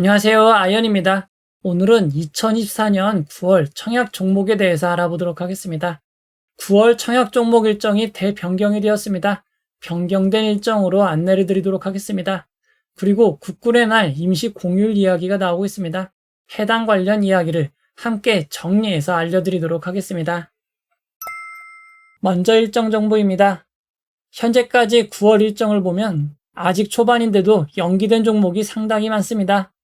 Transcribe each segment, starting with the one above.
안녕하세요. 아이언입니다. 오늘은 2024년 9월 청약 종목에 대해서 알아보도록 하겠습니다. 9월 청약 종목 일정이 대변경이 되었습니다. 변경된 일정으로 안내를 드리도록 하겠습니다. 그리고 국군의 날 임시 공휴일 이야기가 나오고 있습니다. 해당 관련 이야기를 함께 정리해서 알려드리도록 하겠습니다. 먼저 일정 정보입니다. 현재까지 9월 일정을 보면 아직 초반인데도 연기된 종목이 상당히 많습니다.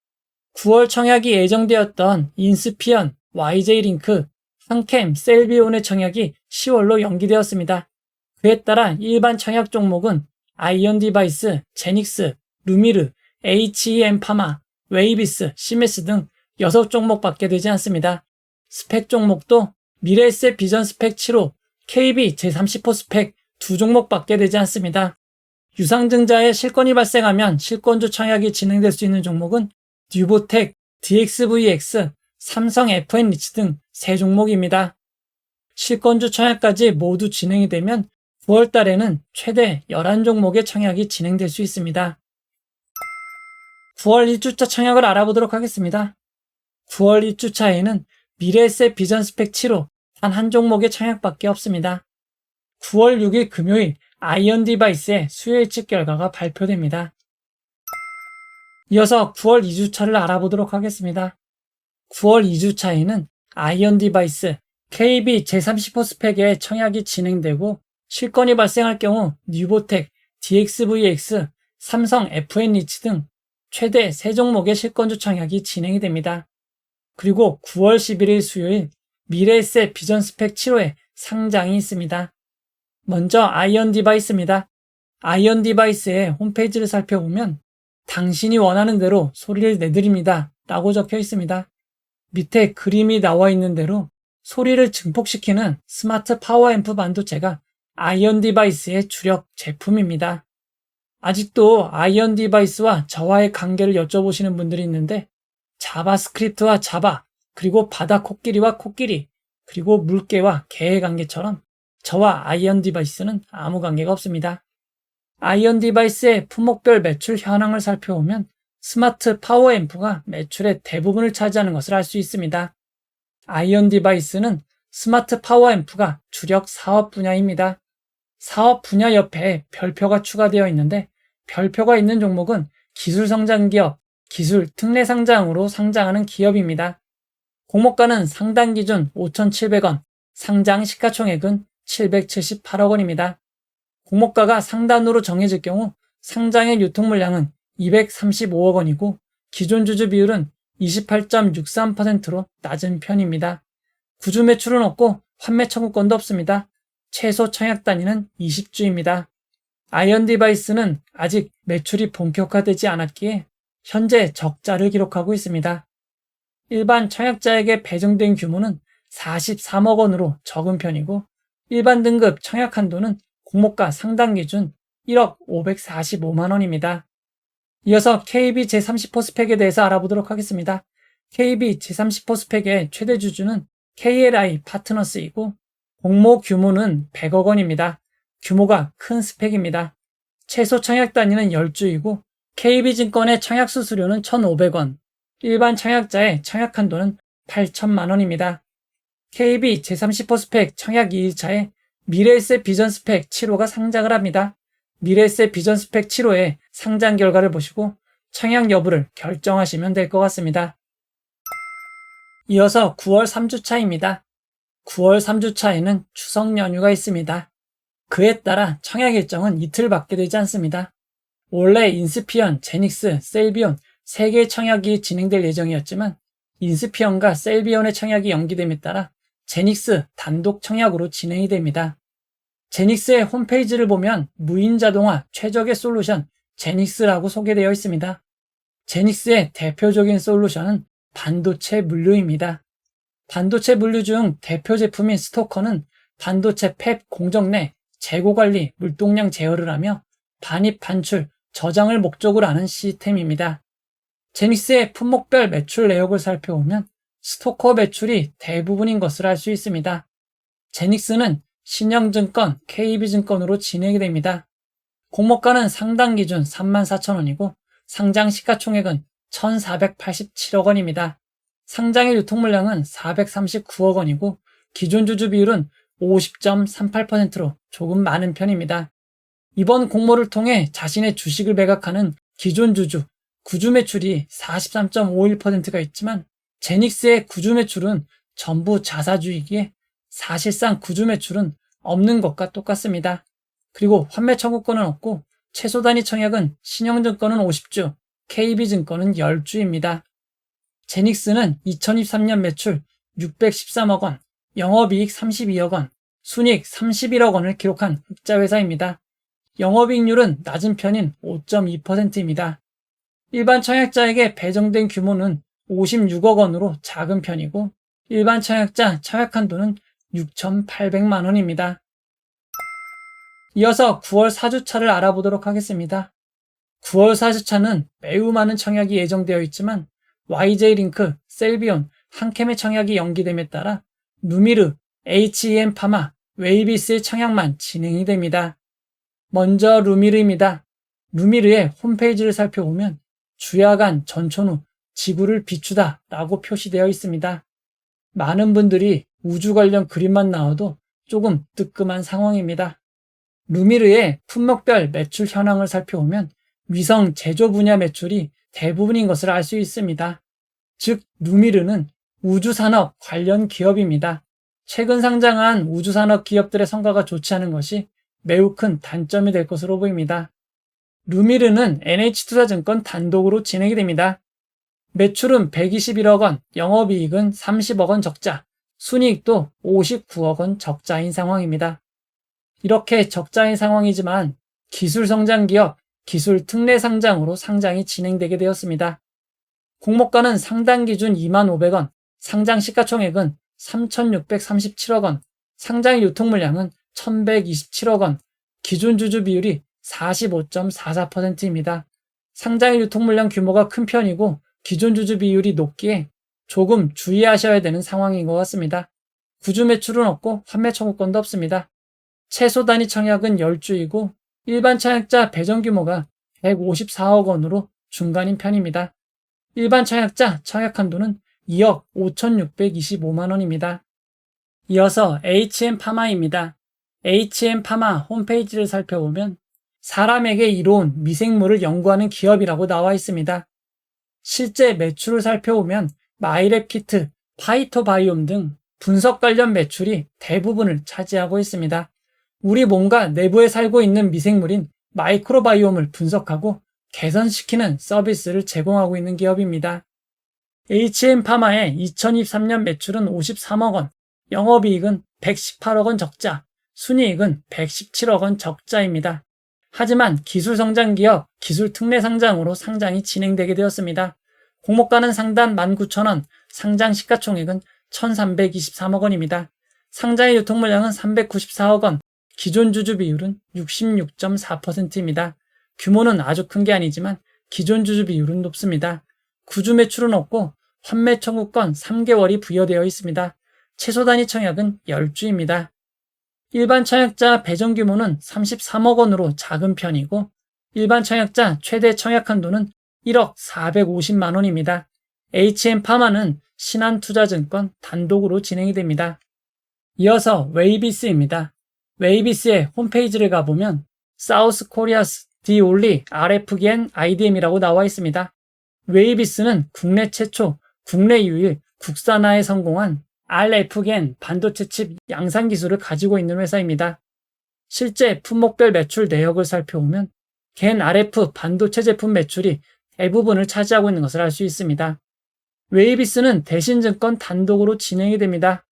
9월 청약이 예정되었던 인스피언, YJ링크, 한캠, 셀비온의 청약이 10월로 연기되었습니다. 그에 따라 일반 청약 종목은 아이언디바이스, 제닉스, 루미르, HEM파마, 웨이비스, 시메스 등 6종목밖에 되지 않습니다. 스펙 종목도 미래에셋 비전 스펙 7호, KB 제30호 스펙 2종목밖에 되지 않습니다. 유상증자에 실권이 발생하면 실권주 청약이 진행될 수 있는 종목은 뉴보텍, DXVX, 삼성 FN리츠 등 3종목입니다. 실권주 청약까지 모두 진행이 되면 9월 달에는 최대 11종목의 청약이 진행될 수 있습니다. 9월 1주차 청약을 알아보도록 하겠습니다. 9월 1주차에는 미래에셋 비전 스펙 7호 단 한 종목의 청약밖에 없습니다. 9월 6일 금요일 아이언디바이스의 수요 예측 결과가 발표됩니다. 이어서 9월 2주차를 알아보도록 하겠습니다. 9월 2주차에는 아이언디바이스, KB 제30호 스펙의 청약이 진행되고 실권이 발생할 경우 뉴보텍, DXVX, 삼성 FN리츠 등 최대 3종목의 실권주 청약이 진행이 됩니다. 그리고 9월 11일 수요일 미래에셋 비전 스펙 7호의 상장이 있습니다. 먼저 아이언디바이스입니다. 아이언디바이스의 홈페이지를 살펴보면 당신이 원하는 대로 소리를 내드립니다 라고 적혀 있습니다. 밑에 그림이 나와 있는 대로 소리를 증폭시키는 스마트 파워앰프 반도체가 아이언디바이스의 주력 제품입니다. 아직도 아이언디바이스와 저와의 관계를 여쭤보시는 분들이 있는데 자바스크립트와 자바, 그리고 바다 코끼리와 코끼리, 그리고 물개와 개의 관계처럼 저와 아이언디바이스는 아무 관계가 없습니다. 아이언디바이스의 품목별 매출 현황을 살펴보면 스마트 파워앰프가 매출의 대부분을 차지하는 것을 알 수 있습니다. 아이언디바이스는 스마트 파워앰프가 주력 사업 분야입니다. 사업 분야 옆에 별표가 추가되어 있는데 별표가 있는 종목은 기술 성장 기업, 기술 특례 상장으로 상장하는 기업입니다. 공모가는 상단 기준 5,700원, 상장 시가총액은 778억 원입니다. 공모가가 상단으로 정해질 경우 상장의 유통물량은 235억 원이고 기존 주주 비율은 28.63%로 낮은 편입니다. 구주 매출은 없고 환매 청구권도 없습니다. 최소 청약 단위는 20주입니다. 아이언디바이스는 아직 매출이 본격화되지 않았기에 현재 적자를 기록하고 있습니다. 일반 청약자에게 배정된 규모는 43억 원으로 적은 편이고 일반 등급 청약 한도는 공모가 상단 기준 1억 545만 원입니다. 이어서 KB 제30호 스펙에 대해서 알아보도록 하겠습니다. KB 제30호 스펙의 최대 주주는 KLI 파트너스이고 공모 규모는 100억 원입니다. 규모가 큰 스펙입니다. 최소 청약 단위는 10주이고 KB증권의 청약 수수료는 1,500원, 일반 청약자의 청약 한도는 8천만 원입니다. KB 제30호 스펙 청약 2일차에 미래에셋 비전 스펙 7호가 상장을 합니다. 미래에셋 비전 스펙 7호의 상장 결과를 보시고 청약 여부를 결정하시면 될 것 같습니다. 이어서 9월 3주차입니다. 9월 3주차에는 추석 연휴가 있습니다. 그에 따라 청약 일정은 이틀밖에 되지 않습니다. 원래 인스피언, 제닉스, 셀비온 3개의 청약이 진행될 예정이었지만 인스피언과 셀비온의 청약이 연기됨에 따라 제닉스 단독 청약으로 진행이 됩니다. 제닉스의 홈페이지를 보면 무인 자동화 최적의 솔루션 제닉스라고 소개되어 있습니다. 제닉스의 대표적인 솔루션은 반도체 물류입니다. 반도체 물류 중 대표 제품인 스토커는 반도체 팹 공정 내 재고 관리, 물동량 제어를 하며 반입, 반출, 저장을 목적으로 하는 시스템입니다. 제닉스의 품목별 매출 내역을 살펴보면 스토커 매출이 대부분인 것을 알 수 있습니다. 제닉스는 신영증권, KB증권으로 진행이 됩니다. 공모가는 상당 기준 34,000원이고 상장 시가총액은 1,487억 원입니다. 상장일 유통 물량은 439억 원이고 기존 주주 비율은 50.38%로 조금 많은 편입니다. 이번 공모를 통해 자신의 주식을 매각하는 기존 주주, 구주 매출이 43.51%가 있지만 제닉스의 구주 매출은 전부 자사주이기에 사실상 구주 매출은 없는 것과 똑같습니다. 그리고 환매 청구권은 없고 최소 단위 청약은 신영증권은 50주, KB증권은 10주입니다. 제닉스는 2023년 매출 613억 원, 영업이익 32억 원, 순이익 31억 원을 기록한 흑자 회사입니다. 영업이익률은 낮은 편인 5.2%입니다. 일반 청약자에게 배정된 규모는 56억 원으로 작은 편이고 일반 청약자 청약 한도는 6,800만 원입니다. 이어서 9월 4주차를 알아보도록 하겠습니다. 9월 4주차는 매우 많은 청약이 예정되어 있지만 YJ링크, 셀비온, 한캠의 청약이 연기됨에 따라 누미르, HEM파마, 웨이비스의 청약만 진행이 됩니다. 먼저 루미르입니다. 루미르의 홈페이지를 살펴보면 주야간 전촌 후 지구를 비추다 라고 표시되어 있습니다. 많은 분들이 우주 관련 그림만 나와도 조금 뜨끔한 상황입니다. 루미르의 품목별 매출 현황을 살펴보면 위성 제조 분야 매출이 대부분인 것을 알 수 있습니다. 즉, 루미르는 우주산업 관련 기업입니다. 최근 상장한 우주산업 기업들의 성과가 좋지 않은 것이 매우 큰 단점이 될 것으로 보입니다. 루미르는 NH투자증권 단독으로 진행이 됩니다. 매출은 121억 원, 영업이익은 30억 원 적자, 순이익도 59억 원 적자인 상황입니다. 이렇게 적자인 상황이지만 기술 성장 기업, 기술 특례 상장으로 상장이 진행되게 되었습니다. 공모가는 상당 기준 25,000원, 상장 시가총액은 3,637억 원, 상장 유통 물량은 1,127억 원, 기존 주주 비율이 45.44%입니다. 상장일 유통 물량 규모가 큰 편이고 기존 주주 비율이 높기에 조금 주의하셔야 되는 상황인 것 같습니다. 구주 매출은 없고 환매 청구권도 없습니다. 최소 단위 청약은 10주이고 일반 청약자 배정 규모가 154억 원으로 중간인 편입니다. 일반 청약자 청약 한도는 2억 5,625만 원입니다. 이어서 HM파마입니다. HM파마 홈페이지를 살펴보면 사람에게 이로운 미생물을 연구하는 기업이라고 나와 있습니다. 실제 매출을 살펴보면 마이랩 키트, 파이토바이옴 등 분석 관련 매출이 대부분을 차지하고 있습니다. 우리 몸과 내부에 살고 있는 미생물인 마이크로바이옴을 분석하고 개선시키는 서비스를 제공하고 있는 기업입니다. HM파마의 2023년 매출은 53억 원, 영업이익은 118억 원 적자, 순이익은 117억 원 적자입니다. 하지만 기술성장기업, 기술특례 상장으로 상장이 진행되게 되었습니다. 공모가는 상단 19,000원, 상장 시가총액은 1,323억 원입니다. 상장의 유통물량은 394억 원, 기존 주주 비율은 66.4%입니다. 규모는 아주 큰 게 아니지만 기존 주주 비율은 높습니다. 구주 매출은 없고 환매 청구권 3개월이 부여되어 있습니다. 최소 단위 청약은 10주입니다. 일반 청약자 배정 규모는 33억 원으로 작은 편이고 일반 청약자 최대 청약 한도는 1억 450만 원입니다. HM파마는 신한투자증권 단독으로 진행이 됩니다. 이어서 웨이비스입니다. 웨이비스의 홈페이지를 가보면 사우스 코리아스 디 올리 RF겐 IDM이라고 나와 있습니다. 웨이비스는 국내 최초, 국내 유일, 국산화에 성공한 RF겐 반도체 칩 양산 기술을 가지고 있는 회사입니다. 실제 품목별 매출 내역을 살펴보면 겐 RF 반도체 제품 매출이 대부분을 차지하고 있는 것을 알 수 있습니다. 웨이비스는 대신증권 단독으로 진행이 됩니다.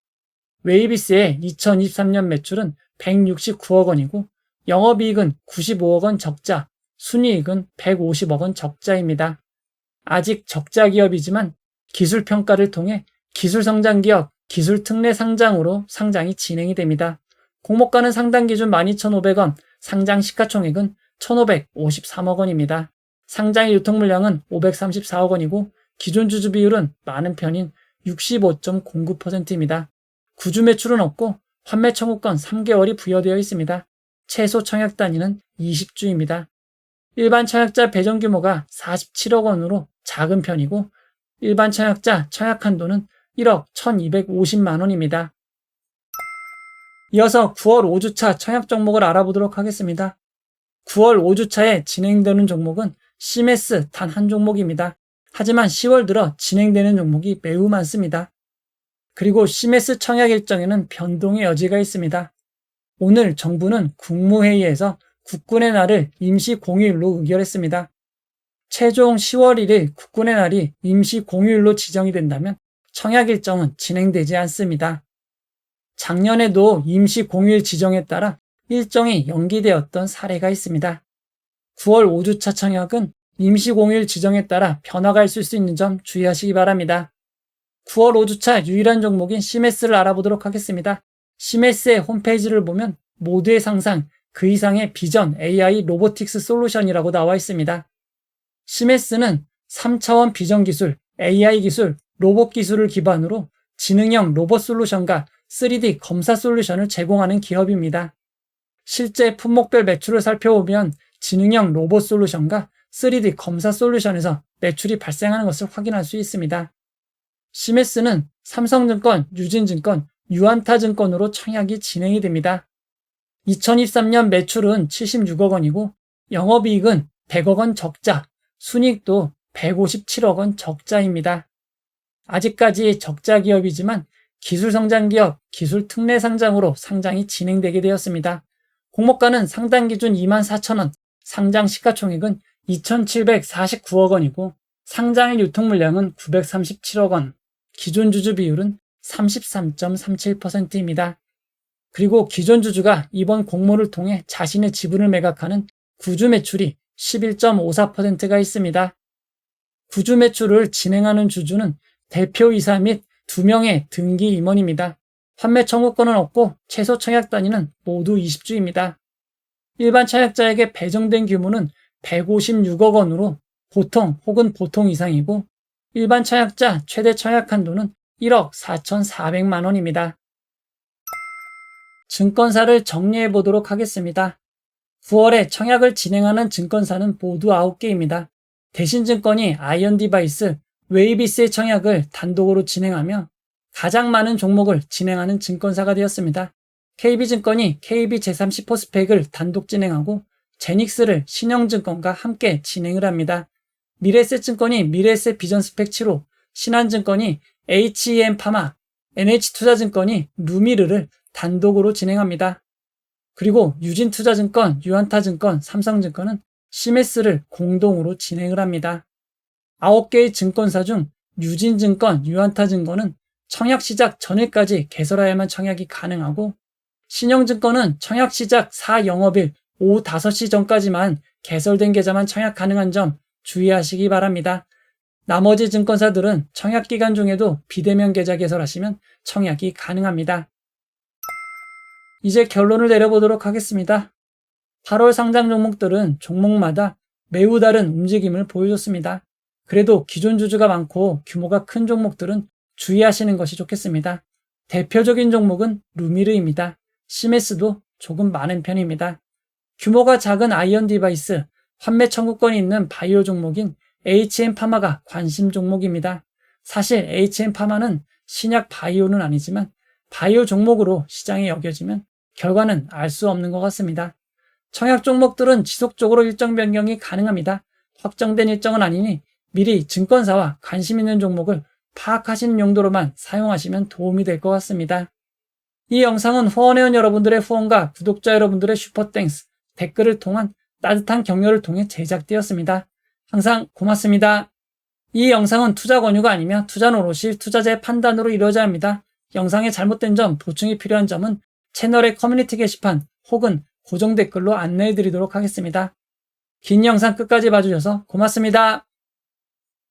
웨이비스의 2023년 매출은 169억 원이고 영업이익은 95억 원 적자, 순이익은 150억 원 적자입니다. 아직 적자 기업이지만 기술 평가를 통해 기술 성장 기업, 기술 특례 상장으로 상장이 진행이 됩니다. 공모가는 상당 기준 12,500원, 상장 시가총액은 1,553억 원입니다. 상장의 유통 물량은 534억 원이고 기존 주주 비율은 많은 편인 65.09%입니다. 구주 매출은 없고 환매 청구권 3개월이 부여되어 있습니다. 최소 청약 단위는 20주입니다. 일반 청약자 배정 규모가 47억 원으로 작은 편이고 일반 청약자 청약 한도는 1억 1250만 원입니다. 이어서 9월 5주차 청약 종목을 알아보도록 하겠습니다. 9월 5주차에 진행되는 종목은 CMS 단 한 종목입니다. 하지만 10월 들어 진행되는 종목이 매우 많습니다. 그리고 CMS 청약 일정에는 변동의 여지가 있습니다. 오늘 정부는 국무회의에서 국군의 날을 임시 공휴일로 의결했습니다. 최종 10월 1일 국군의 날이 임시 공휴일로 지정이 된다면 청약 일정은 진행되지 않습니다. 작년에도 임시 공휴일 지정에 따라 일정이 연기되었던 사례가 있습니다. 9월 5주차 청약은 임시 공휴일 지정에 따라 변화가 있을 수 있는 점 주의하시기 바랍니다. 9월 5주차 유일한 종목인 CMS를 알아보도록 하겠습니다. CMS의 홈페이지를 보면 모두의 상상, 그 이상의 비전 AI 로보틱스 솔루션이라고 나와 있습니다. CMS는 3차원 비전 기술, AI 기술, 로봇 기술을 기반으로 지능형 로봇 솔루션과 3D 검사 솔루션을 제공하는 기업입니다. 실제 품목별 매출을 살펴보면 지능형 로봇 솔루션과 3D 검사 솔루션에서 매출이 발생하는 것을 확인할 수 있습니다. CMS는 삼성증권, 유진증권, 유안타증권으로 청약이 진행이 됩니다. 2023년 매출은 76억 원이고 영업이익은 100억 원 적자, 순이익도 157억 원 적자입니다. 아직까지 적자 기업이지만 기술성장기업, 기술특례상장으로 상장이 진행되게 되었습니다. 공모가는 상단 기준 24,000원, 상장 시가총액은 2,749억 원이고 상장일 유통물량은 937억 원, 기존 주주 비율은 33.37%입니다. 그리고 기존 주주가 이번 공모를 통해 자신의 지분을 매각하는 구주 매출이 11.54%가 있습니다. 구주 매출을 진행하는 주주는 대표이사 및 2명의 등기 임원입니다. 판매 청구권은 없고 최소 청약 단위는 모두 20주입니다. 일반 청약자에게 배정된 규모는 156억 원으로 보통 혹은 보통 이상이고 일반 청약자 최대 청약 한도는 1억 4,400만 원입니다. 증권사를 정리해 보도록 하겠습니다. 9월에 청약을 진행하는 증권사는 모두 9개입니다. 대신증권이 아이언디바이스, 웨이비스의 청약을 단독으로 진행하며 가장 많은 종목을 진행하는 증권사가 되었습니다. KB증권이 KB 제30 스펙을 단독 진행하고 제닉스를 신영증권과 함께 진행을 합니다. 미래에셋증권이 미래에셋 비전 스펙 7호, 신한증권이 HEM파마, NH투자증권이 루미르를 단독으로 진행합니다. 그리고 유진투자증권, 유한타증권, 삼성증권은 CMS를 공동으로 진행을 합니다. 9개의 증권사 중 유진증권, 유한타증권은 청약 시작 전일까지 개설하여야만 청약이 가능하고 신영증권은 청약 시작 4영업일 오후 5시 전까지만 개설된 계좌만 청약 가능한 점 주의하시기 바랍니다. 나머지 증권사들은 청약 기간 중에도 비대면 계좌 개설하시면 청약이 가능합니다. 이제 결론을 내려보도록 하겠습니다. 8월 상장 종목들은 종목마다 매우 다른 움직임을 보여줬습니다. 그래도 기존 주주가 많고 규모가 큰 종목들은 주의하시는 것이 좋겠습니다. 대표적인 종목은 루미르입니다. CMS도 조금 많은 편입니다. 규모가 작은 아이언디바이스, 판매 청구권이 있는 바이오 종목인 HM파마가 관심 종목입니다. 사실 HM파마는 신약 바이오는 아니지만 바이오 종목으로 시장에 여겨지면 결과는 알 수 없는 것 같습니다. 청약 종목들은 지속적으로 일정 변경이 가능합니다. 확정된 일정은 아니니 미리 증권사와 관심 있는 종목을 파악하시는 용도로만 사용하시면 도움이 될 것 같습니다. 이 영상은 후원회원 여러분들의 후원과 구독자 여러분들의 슈퍼땡스, 댓글을 통한 따뜻한 격려를 통해 제작되었습니다. 항상 고맙습니다. 이 영상은 투자 권유가 아니며 투자는 오롯이 투자자의 판단으로 이루어져야 합니다. 영상에 잘못된 점, 보충이 필요한 점은 채널의 커뮤니티 게시판 혹은 고정 댓글로 안내해 드리도록 하겠습니다. 긴 영상 끝까지 봐주셔서 고맙습니다.